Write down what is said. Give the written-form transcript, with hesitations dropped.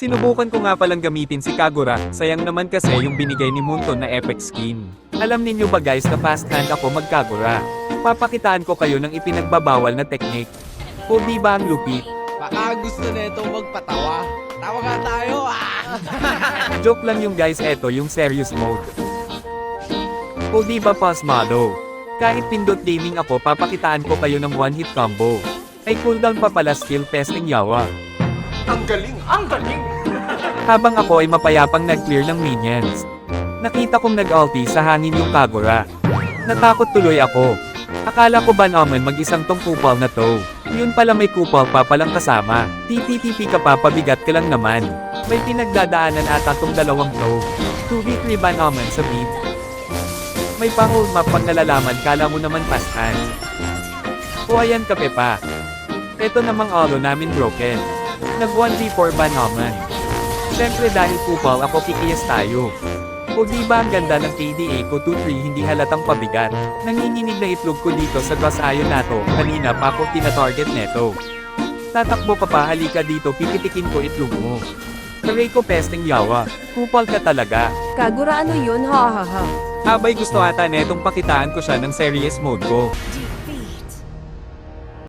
Sinubukan ko nga palang gamitin si Kagura, sayang naman kasi yung binigay ni Munton na epic skin. Alam ninyo ba guys na fast hand ako mag-Kagura? Papakitaan ko kayo ng ipinagbabawal na technique. O di ba ang lupit? Baka gusto nito magpatawa. Tawa nga tayo, Joke lang yung guys, eto yung serious mode. O di ba pasmado? Kahit pindot gaming ako, papakitaan ko kayo ng one hit combo. Ay cooldown pa pala skill testing yawa. Ang galing! Ang galing! Habang ako ay mapayapang nag-clear ng minions. Nakita kong nag-ulti sa hangin yung Kagura. Natakot tuloy ako. Akala ko ba naman mag-isang tong kupal na to. Yun pala may kupal pa palang kasama. TP-TP ka pa, pabigat ka lang naman. May pinagdadaanan ata tong dalawang to. 2v3 ba naman sa mid? May pang-old map pang nalalaman, kala mo naman fast hand. O ayan kape pa. Eto namang alo namin broken. Nag 1v4 ba naman? Siyempre dahil kupal ako, kikiyas tayo. O di ba ang ganda ng KDA ko 2-3, hindi halatang pabigat. Nanginginig na itlog ko dito sa grass ayon nato, kanina pa ako tina-target neto. Tatakbo ka pa, halika dito, pipitikin ko itlog mo. Karay ko pesting yawa, kupal ka talaga. Kagura ano yun, ha ha ha. Abay gusto ata netong pakitaan ko siya ng serious mode ko.